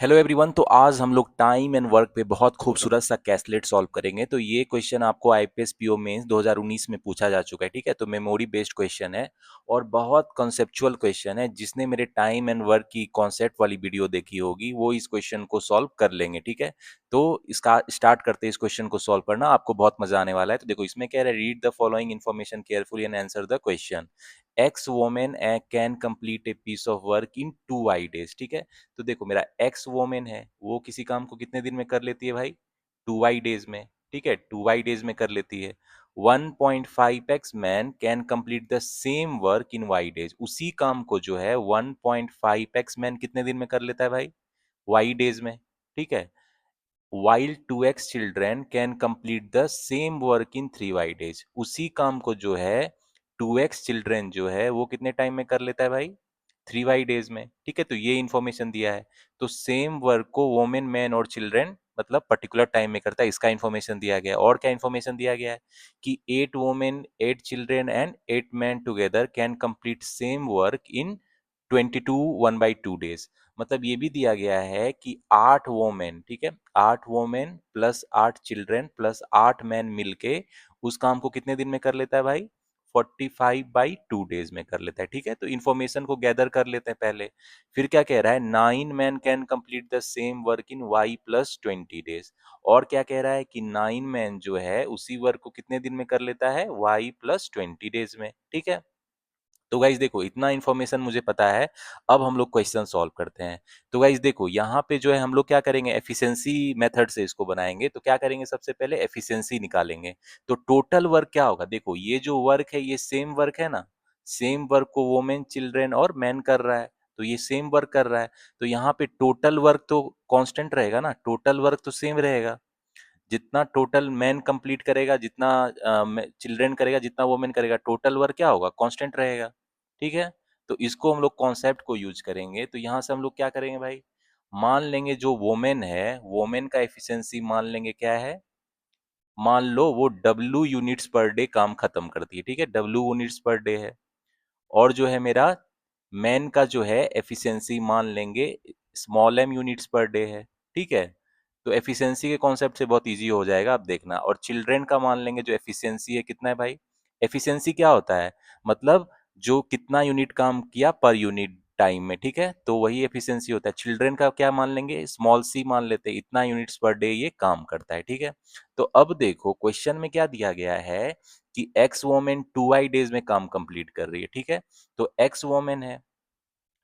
Hello everyone. तो आज हम लोग टाइम एंड वर्क पे बहुत खूबसूरत सा कैसलेट सॉल्व करेंगे। तो ये क्वेश्चन आपको आईपीएस पीओ मेंस 2019 में पूछा जा चुका है। ठीक है, तो मेमोरी बेस्ड क्वेश्चन है और बहुत कॉन्सेप्चुअल क्वेश्चन है। जिसने मेरे टाइम एंड वर्क की कॉन्सेप्ट वाली वीडियो देखी होगी वो इस क्वेश्चन को सॉल्व कर लेंगे। ठीक है, तो इसका स्टार्ट करते हैं। इस क्वेश्चन को सॉल्व करना आपको बहुत मजा आने वाला है। तो देखो इसमें कह रहा है, read the following information carefully and answer the question. X women can complete a piece of work in 2 Y days. ठीक है, तो देखो मेरा एक्स वोमेन है, वो किसी काम को कितने दिन में कर लेती है भाई? 2 वाई डेज में। ठीक है, 2 वाई डेज में कर लेती है। 1.5x man can complete the same work in Y days. उसी काम को जो है 1.5x मैन कितने दिन में कर लेता है भाई? वाई डेज में। ठीक है, while 2x children can complete the same work in 3 Y days. उसी काम को जो है 2x चिल्ड्रेन जो है वो कितने टाइम में कर लेता है भाई? 3 वाई डेज में। ठीक है, तो ये इंफॉर्मेशन दिया है। तो सेम वर्क को वोमेन मैन और चिल्ड्रेन मतलब पर्टिकुलर टाइम में करता है, इसका इंफॉर्मेशन दिया गया है। और क्या इंफॉर्मेशन दिया गया है कि 8 women 8 children and 8 man together can complete same work in 22 1/2 days. मतलब ये भी दिया गया है कि 8 वोमेन, ठीक है, 8 women plus 8 children plus 8 man मिलके उस काम को कितने दिन में कर लेता है भाई? 45/2 डेज में कर लेता है। ठीक है, तो इन्फॉर्मेशन को गैदर कर लेते हैं पहले। फिर क्या कह रहा है? 9 man can complete the same work in y+20 days. और क्या कह रहा है कि 9 मैन जो है उसी वर्क को कितने दिन में कर लेता है? y+20 डेज में। ठीक है, तो गाइज देखो इतना इन्फॉर्मेशन मुझे पता है। अब हम लोग क्वेश्चन सॉल्व करते हैं। तो गाइज देखो यहाँ पे जो है हम लोग क्या करेंगे, एफिशिएंसी मेथड से इसको बनाएंगे। तो क्या करेंगे, सबसे पहले एफिशिएंसी निकालेंगे। तो टोटल वर्क क्या होगा? देखो ये जो वर्क है ये सेम वर्क है ना, सेम वर्क को वोमेन चिल्ड्रेन और मैन कर रहा है। तो ये सेम वर्क कर रहा है, तो यहाँ पे टोटल वर्क तो कांस्टेंट रहेगा ना, टोटल वर्क तो सेम रहेगा। जितना टोटल मैन कंप्लीट करेगा, जितना चिल्ड्रन करेगा, जितना वोमेन करेगा, टोटल वर्क क्या होगा? कांस्टेंट रहेगा। ठीक है, तो इसको हम लोग कॉन्सेप्ट को यूज करेंगे। तो यहाँ से हम लोग क्या करेंगे भाई, मान लेंगे जो वोमेन है, वोमेन का एफिशिएंसी मान लेंगे क्या है, मान लो वो W यूनिट्स पर डे काम खत्म करती है। ठीक है, W यूनिट्स पर डे है। और जो है मेरा मैन का जो है एफिशिएंसी मान लेंगे small m units per day है। ठीक है, तो एफिशिएंसी के कॉन्सेप्ट से बहुत इजी हो जाएगा, आप देखना। और चिल्ड्रन का मान लेंगे जो एफिशिएंसी है, कितना है भाई? एफिशिएंसी क्या होता है, मतलब जो कितना यूनिट काम किया पर यूनिट टाइम में। ठीक है, तो वही एफिशिएंसी होता है। चिल्ड्रन का क्या मान लेंगे, स्मॉल सी मान लेते हैं, इतना यूनिट्स पर डे ये काम करता है। ठीक है, तो अब देखो क्वेश्चन में क्या दिया गया है कि एक्स वोमेन 2 वाई डेज में काम कंप्लीट कर रही है। ठीक है, तो एक्स वोमेन है,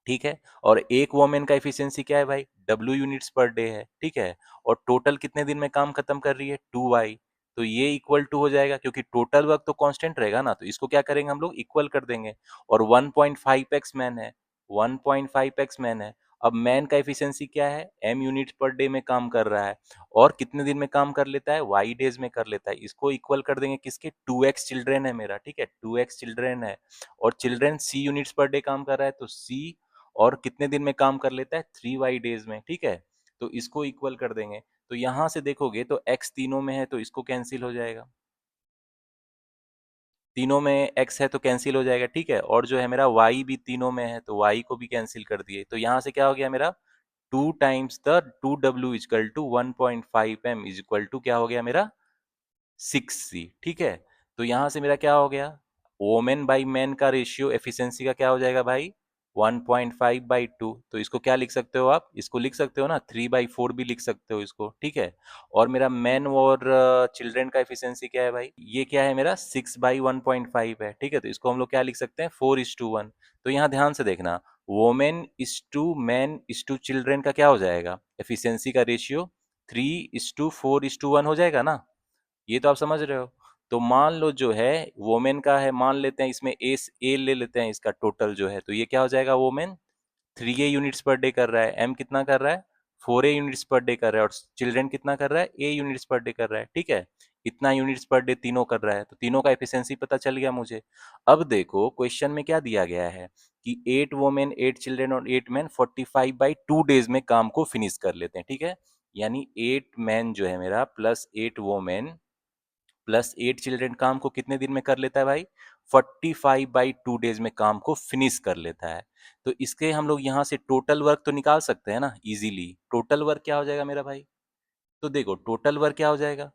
ठीक है, और एक वोमेन का एफिशिएंसी क्या है भाई? W यूनिट्स पर डे है। ठीक है, और टोटल कितने दिन में काम खत्म कर रही है? 2 वाई। तो ये इक्वल टू हो जाएगा, क्योंकि टोटल वर्क तो कांस्टेंट रहेगा ना, तो इसको क्या करेंगे हम लोग, इक्वल कर देंगे। और 1.5x मैन है, 1.5x मैन है। अब मैन का एफिशिएंसी क्या है? M यूनिट्स पर डे में काम कर रहा है, और कितने दिन में काम कर लेता है? वाई डेज में कर लेता है। इसको इक्वल कर देंगे किसके? 2x चिल्ड्रेन है मेरा। ठीक है, 2x चिल्ड्रेन है, और children C units per day काम कर रहा है, तो C और कितने दिन में काम कर लेता है? 3 वाई डेज में। ठीक है, तो इसको इक्वल कर देंगे। तो यहां से देखोगे तो x तीनों में है, तो इसको कैंसिल हो जाएगा, तीनों में x है तो कैंसिल हो जाएगा। ठीक है, और जो है मेरा y भी तीनों में है, तो y को भी कैंसिल कर दिए। तो यहां से क्या हो गया मेरा, 2 times the 2w is equal to 1.5m is equal to क्या हो गया मेरा? 6c। ठीक है, तो यहां से मेरा क्या हो गया, वोमेन बाई मैन का रेशियो एफिशिएंसी का क्या हो जाएगा भाई? 1.5/2। तो इसको क्या लिख सकते हो आप? इसको लिख सकते हो ना, 3/4 भी लिख सकते हो इसको। ठीक है, और मेरा मैन और चिल्ड्रन का एफिशिएंसी क्या है भाई? ये क्या है मेरा? 6/1.5 है। ठीक है, तो इसको हम लोग क्या लिख सकते हैं? 4:1। तो यहाँ ध्यान से देखना, women is to man is to children का क्या हो जाएगा एफिशिएंसी का रेशियो? 3:4:1 हो जाएगा ना, ये तो आप समझ रहे हो। तो मान लो जो है वोमेन का है, मान लेते हैं इसमें ए ले लेते हैं, इसका टोटल जो है, तो ये क्या हो जाएगा, women 3a units per day कर रहा है, एम कितना कर रहा है? 4a यूनिट्स पर डे कर रहा है, और चिल्ड्रन कितना कर रहा है? ए यूनिट्स पर डे कर रहा है। ठीक है, इतना यूनिट्स पर डे तीनों कर रहा है, तो तीनों का एफिशिएंसी पता चल गया मुझे। अब देखो क्वेश्चन में क्या दिया गया है कि 8 वोमेन 8 चिल्ड्रन और 8 मैन 45/2 डेज में काम को फिनिश कर लेते हैं। ठीक है, यानी 8 मैन जो है मेरा प्लस 8 वोमेन प्लस 8 चिल्ड्रन काम को कितने दिन में कर लेता है भाई? 45/2 डेज में काम को फिनिश कर लेता है। तो इसके हम लोग यहाँ से टोटल वर्क तो निकाल सकते हैं ना इजीली। टोटल वर्क क्या हो जाएगा मेरा भाई? तो देखो टोटल वर्क क्या हो जाएगा,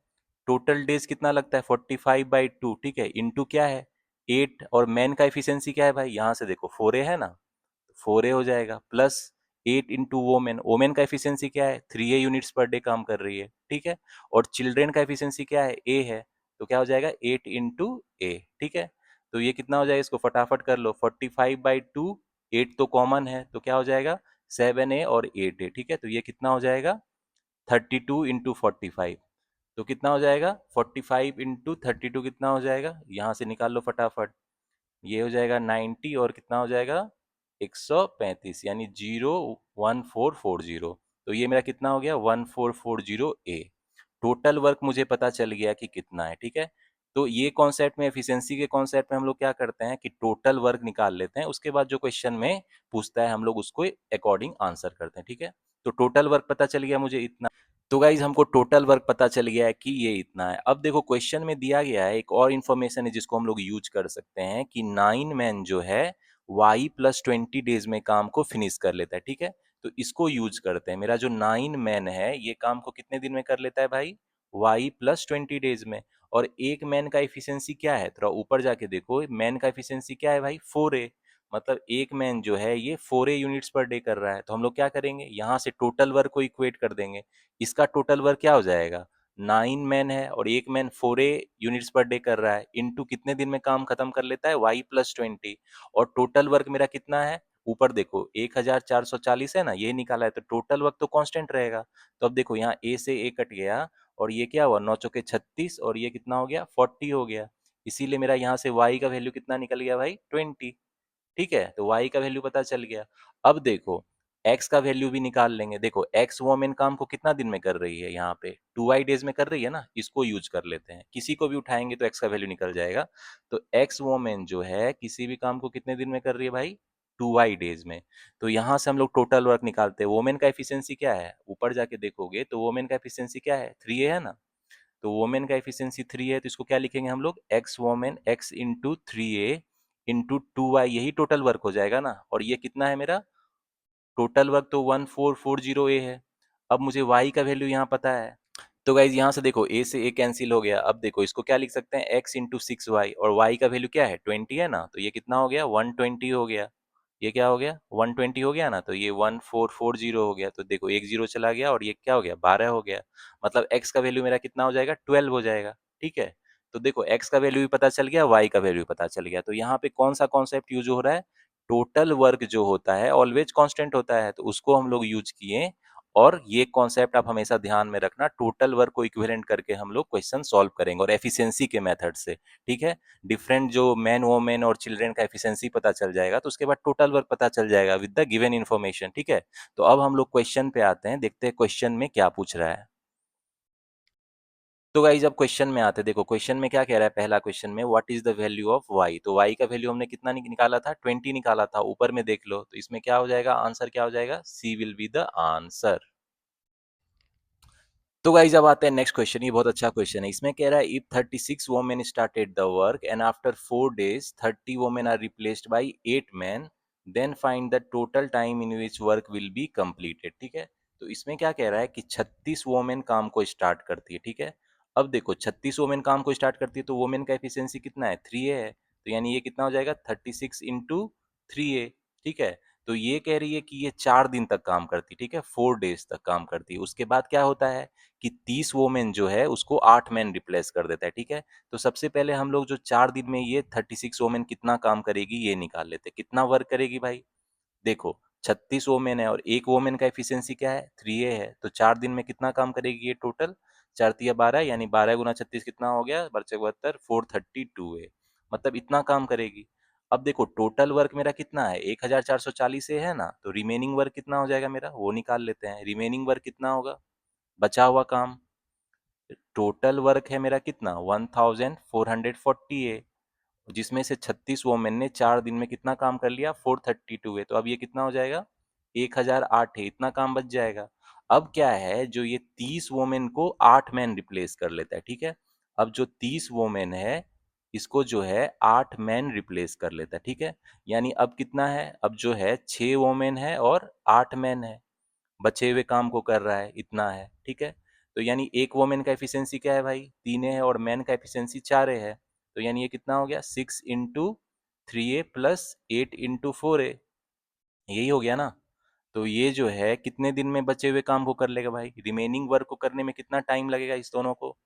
टोटल डेज कितना लगता है 45/2, ठीक है, इंटू क्या है 8, और मैन का एफिशिएंसी क्या है भाई, यहाँ से देखो 4A है ना, 4A हो जाएगा, प्लस 8 इंटू वोमेन, वोमेन का एफिशिएंसी क्या है 3A यूनिट्स पर डे काम कर रही है, ठीक है, और चिल्ड्रेन का एफिशिएंसी क्या है A है, तो क्या हो जाएगा 8 इंटू A, ठीक है। तो ये कितना हो जाएगा, इसको फटाफट कर लो, 45/2, 8 तो कॉमन है तो क्या हो जाएगा 7A और 8A, ठीक है, तो ये कितना हो जाएगा 32 इंटू 45, तो कितना हो जाएगा 45 इंटू 32 कितना हो जाएगा, यहाँ से निकाल लो फटाफट, ये हो जाएगा 90 और कितना हो जाएगा 135, यानी 01440, तो ये मेरा कितना हो गया 1440A। टोटल वर्क मुझे पता चल गया कि कितना है, ठीक है। तो ये कॉन्सेप्ट में, एफिशिएंसी के कॉन्सेप्ट में हम लोग क्या करते हैं कि टोटल वर्क निकाल लेते हैं, उसके बाद जो क्वेश्चन में पूछता है हम लोग उसको अकॉर्डिंग आंसर करते हैं, ठीक है। तो टोटल वर्क पता चल गया मुझे इतना। तो गाइज हमको टोटल वर्क पता चल गया है कि ये इतना है। अब देखो क्वेश्चन में दिया गया है एक और इन्फॉर्मेशन है जिसको हम लोग यूज कर सकते हैं कि 9 मैन जो है y+20 डेज में काम को फिनिश कर लेता है, ठीक है। तो इसको यूज करते हैं, मेरा जो 9 मैन है ये काम को कितने दिन में कर लेता है भाई, y+20 डेज में। और एक मैन का एफिशिएंसी क्या है, थोड़ा ऊपर जाके देखो, मैन का एफिशिएंसी क्या है भाई 4A, मतलब एक मैन जो है ये 4A यूनिट्स पर डे कर रहा है। तो हम लोग क्या करेंगे, यहाँ से टोटल वर्क को इक्वेट कर देंगे, इसका टोटल वर्क क्या हो जाएगा, 9 मैन है और एक man 4A units per day कर रहा है, इनटू कितने दिन में काम खत्म कर लेता है y+20, और टोटल वर्क मेरा कितना है, ऊपर देखो 1440 है ना, ये निकाला है, तो टोटल वर्क तो कांस्टेंट रहेगा। तो अब देखो यहाँ A से A कट गया और ये क्या हुआ 9 चौके 36 और ये कितना हो गया 40 हो गया, इसीलिए मेरा यहाँ से y का वैल्यू कितना निकल गया भाई 20, ठीक है। तो y का वैल्यू पता चल गया। अब देखो x का वैल्यू भी निकाल लेंगे, देखो x वोमेन काम को कितना दिन में कर रही है, यहाँ पे 2y डेज में कर रही है ना, इसको यूज कर लेते हैं, किसी को भी उठाएंगे तो x का वैल्यू निकल जाएगा। तो x वोमेन जो है किसी भी काम को कितने दिन में कर रही है भाई 2y डेज में। तो यहाँ से हम लोग टोटल वर्क निकालते हैं, वोमेन का एफिशिएंसी क्या है, ऊपर जाके देखोगे तो वोमेन का एफिशिएंसी क्या है 3A है ना, तो वोमेन का एफिशिएंसी 3 है, तो इसको क्या लिखेंगे हम लोग x women x into 3A into 2y, यही टोटल वर्क हो जाएगा ना। और ये कितना है मेरा, टोटल वर्क तो 1440A है। अब मुझे y का वैल्यू यहाँ पता है, तो गाइज यहाँ से देखो a से a कैंसिल हो गया। अब देखो इसको क्या लिख सकते हैं x इंटू 6y, और y का वैल्यू क्या है 20 है ना, तो ये कितना हो गया 120 हो गया, ये क्या हो गया 120 हो गया ना, तो ये 1440 हो गया। तो देखो एक जीरो चला गया और ये क्या हो गया 12 हो गया, मतलब x का वैल्यू मेरा कितना हो जाएगा 12 हो जाएगा, ठीक है। तो देखो x का वैल्यू भी पता चल गया, y का वैल्यू भी पता चल गया। तो यहाँ पे कौन सा कॉन्सेप्ट यूज हो रहा है, टोटल वर्क जो होता है ऑलवेज कांस्टेंट होता है, तो उसको हम लोग यूज किए। और ये कॉन्सेप्ट आप हमेशा ध्यान में रखना, टोटल वर्क को इक्विवेलेंट करके हम लोग क्वेश्चन सॉल्व करेंगे और एफिशिएंसी के मेथड से, ठीक है। डिफरेंट जो मैन वोमेन और चिल्ड्रन का एफिशिएंसी पता चल जाएगा, तो उसके बाद टोटल वर्क पता चल जाएगा विद द गिवन इन्फॉर्मेशन, ठीक है। तो अब हम लोग क्वेश्चन पे आते हैं, देखते हैं क्वेश्चन में क्या पूछ रहा है। तो गाइज अब क्वेश्चन में आते हैं, देखो क्वेश्चन में क्या कह रहा है, पहला क्वेश्चन में what is the value of y, तो y का वैल्यू हमने कितना निकाला था 20 निकाला था, ऊपर में देख लो, तो इसमें क्या हो जाएगा, आंसर क्या हो जाएगा, सी विल बी द आंसर। तो गाइज अब आते हैं नेक्स्ट क्वेश्चन, ये बहुत अच्छा क्वेश्चन है। इसमें कह रहा है if 36 women started the work and after 4 days 30 women are replaced by 8 man, then find the total time in which work will be completed, ठीक है। तो इसमें क्या कह रहा है कि 36 वोमेन काम को स्टार्ट करती है, ठीक है। अब देखो 36 वोमेन काम को स्टार्ट करती है तो वोमेन का एफिशिएंसी कितना है 3A है, तो यानी ये कितना हो जाएगा 36 इंटू 3A, ठीक है। तो ये कह रही है कि ये 4 दिन तक काम करती है, ठीक है, 4 डेज तक काम करती है। उसके बाद क्या होता है कि 30 वोमेन जो है उसको 8 मैन रिप्लेस कर देता है, ठीक है। तो सबसे पहले हम लोग जो 4 दिन में ये 36 वोमेन कितना काम करेगी ये निकाल लेते हैं, कितना वर्क करेगी भाई। देखो 36 वोमेन है और एक वोमेन का एफिशिएंसी क्या है 3A है, तो 4 दिन में कितना काम करेगी ये टोटल, 4 तिया 12, यानी 12 गुना 36 कितना हो गया, 72, 432A, मतलब इतना काम करेगी। अब देखो टोटल वर्क मेरा कितना है 1440 से है ना, तो रिमेनिंग वर्क कितना हो जाएगा मेरा वो निकाल लेते हैं। रिमेनिंग वर्क कितना होगा, बचा हुआ काम, टोटल वर्क है मेरा कितना 1440A, जिसमें से 36 वोमेन ने 4 दिन में कितना काम कर लिया 432 है, तो अब ये कितना हो जाएगा 1008 है, इतना काम बच जाएगा। अब क्या है, जो ये 30 वोमेन को 8 मैन रिप्लेस कर लेता है, ठीक है। अब जो 30 वोमेन है इसको जो है 8 मैन रिप्लेस कर लेता है, ठीक है। यानी अब कितना है, अब जो है 6 वोमेन है और 8 मैन है, बचे हुए काम को कर रहा है, इतना है, ठीक है। तो यानी एक वोमेन का एफिशिएंसी क्या है भाई, 3 है, और मैन का एफिशिएंसी 4 है। तो यानी ये कितना हो गया, 6 into 3A plus 8 into 4A, यही हो गया ना। तो ये जो है कितने दिन में बचे हुए काम को कर लेगा भाई, रिमेनिंग वर्क को करने में कितना टाइम लगेगा इस दोनों को।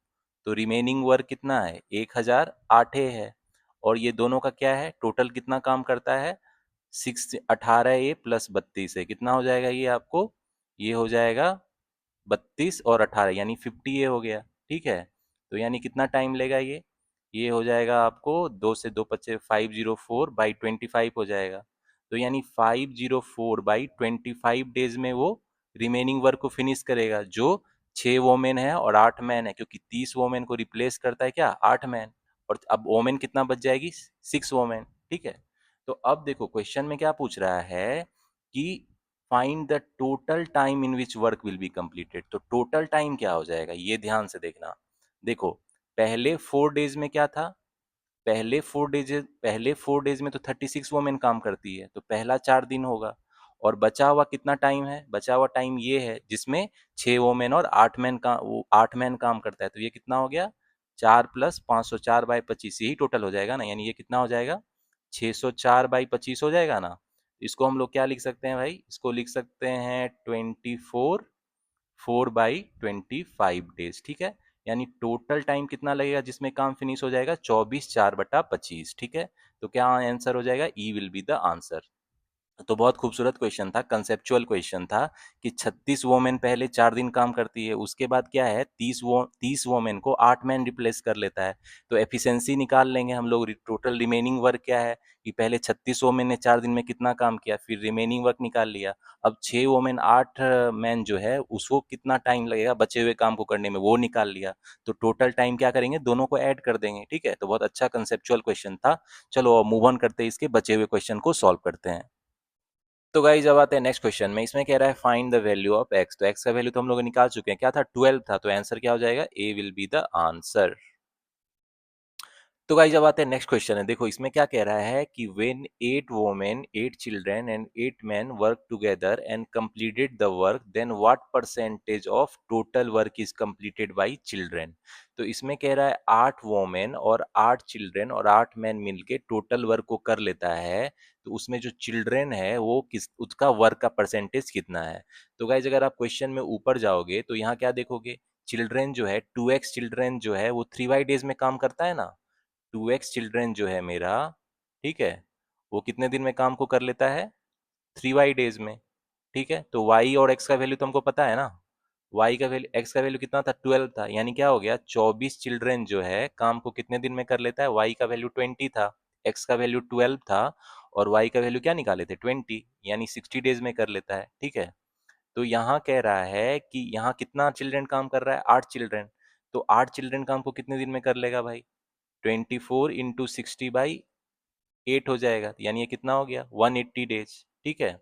तो रिमेनिंग वर्क कितना है, 1008 है, और ये दोनों का क्या है, टोटल कितना काम करता है, 18A प्लस 32 है, कितना हो जाएगा ये आपको, ये हो जाएगा 32 और 18 यानी 50 ए हो गया, ठीक है। तो यानी कितना टाइम लेगा ये हो जाएगा आपको, 2 से 2 बचे 504 बाई 25 हो जाएगा। तो यानी 504 बाई 25 डेज में वो रिमेनिंग वर्क को फिनिश करेगा, जो 6 वोमेन है और 8 मैन है, क्योंकि 30 वोमेन को रिप्लेस करता है क्या, 8 मैन, और अब वोमेन कितना बच जाएगी, 6 वोमेन, ठीक है। तो अब देखो क्वेश्चन में क्या पूछ रहा है कि find the total time in which work will be completed. तो टोटल टाइम क्या हो जाएगा, ये ध्यान से देखना। देखो पहले 4 डेज में क्या था, पहले 4 डेज में तो 36 वोमेन काम करती है, तो पहला 4 दिन होगा। और बचा हुआ कितना टाइम है, बचा हुआ टाइम ये है जिसमें 6 वोमेन और 8 मैन का, वो 8 मैन काम करता है, तो ये कितना हो गया, 4 प्लस 504/25, यही टोटल हो जाएगा ना। यानी ये कितना हो जाएगा, 604/25 हो जाएगा ना। इसको हम लोग क्या लिख सकते हैं भाई, इसको लिख सकते हैं 4/25 ठीक है। यानी टोटल टाइम कितना लगेगा जिसमें काम फिनिश हो जाएगा, 24/4/25, ठीक है। तो क्या आंसर हो जाएगा, ई विल बी द आंसर। तो बहुत खूबसूरत क्वेश्चन था, कंसेप्चुअल क्वेश्चन था कि 36 वोमेन पहले 4 दिन काम करती है, उसके बाद क्या है, 30 वोमेन को 8 मैन रिप्लेस कर लेता है। तो एफिशिएंसी निकाल लेंगे हम लोग, टोटल रिमेनिंग वर्क क्या है, कि पहले 36 वोमेन ने 4 दिन में कितना काम किया, फिर रिमेनिंग वर्क निकाल लिया। अब 6 वोमेन 8 मैन जो है उसको कितना टाइम लगेगा बचे हुए काम को करने में, वो निकाल लिया। तो टोटल टाइम क्या करेंगे, दोनों को ऐड कर देंगे, ठीक है। तो बहुत अच्छा कंसेप्चुअल क्वेश्चन था। चलो मूव ऑन करते हैं, इसके बचे हुए क्वेश्चन को सॉल्व करते हैं। तो गाइस अब आते हैं नेक्स्ट क्वेश्चन में। इसमें कह रहा है find the value of x. तो एक्स का वैल्यू तो हम लोग निकाल चुके हैं, क्या था, 12 था, तो आंसर क्या हो जाएगा, ए विल बी द आंसर। तो गाइस अब आते हैं नेक्स्ट क्वेश्चन है। देखो इसमें क्या कह रहा है कि when 8 women 8 children and 8 man work together and completed the work, then what percentage of total work is completed by children. तो इसमें कह रहा है 8 वोमेन और 8 चिल्ड्रन और 8 मैन मिलके टोटल वर्क को कर लेता है, तो उसमें जो चिल्ड्रन है वो किस, उसका वर्क का परसेंटेज कितना है। तो गाइज अगर आप क्वेश्चन में ऊपर जाओगे तो यहाँ क्या देखोगे, चिल्ड्रन जो है 2x चिल्ड्रन जो है वो 3y डेज में काम करता है ना। 2x चिल्ड्रन जो है मेरा, ठीक है, वो कितने दिन में काम को कर लेता है, 3y डेज में, ठीक है। तो y और x का वैल्यू तो हमको पता है ना, y का वैल्यू, x का वैल्यू कितना था, 12 था, यानी क्या हो गया, 24 चिल्ड्रन जो है काम को कितने दिन में कर लेता है, y का वैल्यू 20 था, x का वैल्यू 12 था, और y का वैल्यू क्या निकाले थे, 20, यानी 60 डेज में कर लेता है, ठीक है। तो यहाँ कह रहा है कि यहाँ कितना चिल्ड्रन काम कर रहा है, 8 चिल्ड्रन। तो 8 चिल्ड्रन काम को कितने दिन में कर लेगा भाई, 24 इंटू 60/8 हो जाएगा, यानी ये कितना हो गया, 180 डेज, ठीक है।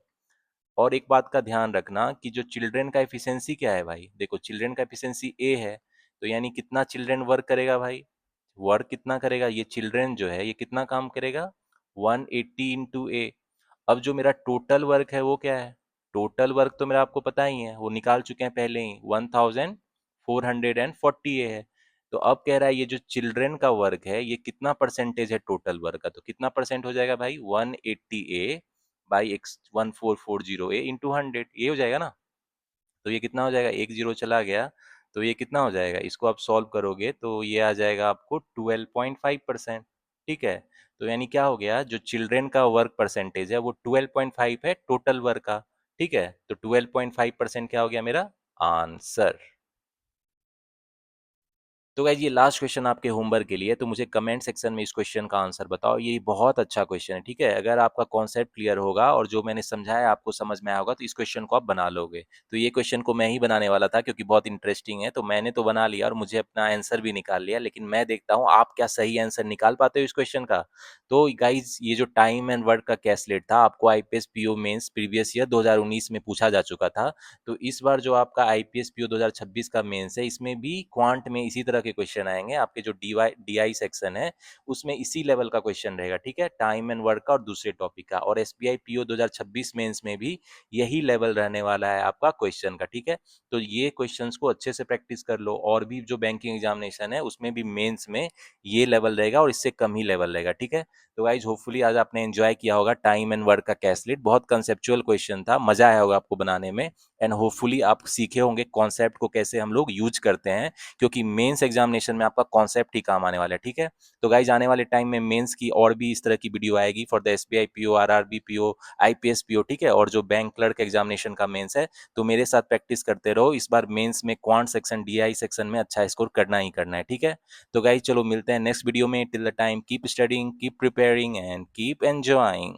और एक बात का ध्यान रखना कि जो चिल्ड्रन का एफिशिएंसी क्या है भाई, देखो चिल्ड्रन का एफिशिएंसी ए है, तो यानी कितना चिल्ड्रन वर्क करेगा भाई, वर्क कितना करेगा, ये चिल्ड्रन जो है ये कितना काम करेगा, 180 इंटू ए। अब जो मेरा टोटल वर्क है वो क्या है, टोटल वर्क तो मेरा आपको पता ही है, वो निकाल चुके हैं पहले ही, 1440 ए है। तो अब कह रहा है ये जो चिल्ड्रन का वर्क है ये कितना परसेंटेज है टोटल वर्क का, तो कितना परसेंट हो जाएगा भाई, 180 ए बाई एक्स 1440 ए इंटू 100, ये हो जाएगा ना। तो ये कितना हो जाएगा, एक जीरो चला गया, तो ये कितना हो जाएगा, इसको आप सॉल्व करोगे तो ये आ जाएगा आपको 12.5%, ठीक है। तो यानी क्या हो गया, जो चिल्ड्रन का वर्क परसेंटेज है वो 12.5 है टोटल वर्क का, ठीक है। तो 12.5% क्या हो गया मेरा आंसर। तो गाइज ये लास्ट क्वेश्चन आपके होमवर्क के लिए, तो मुझे कमेंट सेक्शन में इस क्वेश्चन का आंसर बताओ। ये बहुत अच्छा क्वेश्चन है, ठीक है। अगर आपका कॉन्सेप्ट क्लियर होगा और जो मैंने समझाया आपको समझ में आया होगा तो इस क्वेश्चन को आप बना लोगे। तो ये क्वेश्चन को मैं ही बनाने वाला था क्योंकि बहुत इंटरेस्टिंग है, तो मैंने तो बना लिया और मुझे अपना आंसर भी निकाल लिया, लेकिन मैं देखता हूँ आप क्या सही आंसर निकाल पाते हो इस क्वेश्चन का। तो गाइज ये जो टाइम एंड वर्क का कैसलेट था आपको IBPS PO mains previous year 2019 में पूछा जा चुका था। तो इस बार जो आपका आईपीएस पीओ 2026 का मेंस है इसमें भी क्वांट में इसी तरह के क्वेश्चन आएंगे आपके जो डीआई सेक्शन है उसमें, इसी लेवल का क्वेश्चन रहेगा, ठीक है, टाइम एंड वर्क का और दूसरे टॉपिक का। और एसबीआई पीओ 2026 मेंस में भी यही लेवल रहने वाला है आपका क्वेश्चन का, ठीक है। तो ये क्वेश्चंस को अच्छे से प्रैक्टिस कर लो, और भी जो बैंकिंग एग्जामिनेशन है उसमें भी मेंस में ये लेवल रहेगा और इससे कम ही लेवल रहेगा, ठीक है। तो गाइज होपफुली आज आपने एंजॉय किया होगा टाइम एंड वर्क का कैसलेट, बहुत कंसेप्चुअल क्वेश्चन था, मजा आया होगा आपको बनाने में, एंड होपफुली आप सीखे होंगे कॉन्सेप्ट को कैसे हम लोग यूज करते हैं, क्योंकि मेंस एग्जामिनेशन में आपका कॉन्सेप्ट ही काम आने वाला है, ठीक है। तो गाइज आने वाले टाइम में मेंस की और भी इस तरह की वीडियो आएगी for the SBI PO, RRB PO, IPS PO, ठीक है, और जो बैंक क्लर्क एग्जामिनेशन का मेंस है। तो मेरे साथ प्रैक्टिस करते रहो, इस बार मेंस में क्वांट सेक्शन, डीआई सेक्शन में अच्छा स्कोर करना ही करना है, ठीक है। तो गाइज चलो मिलते हैं नेक्स्ट वीडियो में, till the time keep studying, keep preparing and keep enjoying.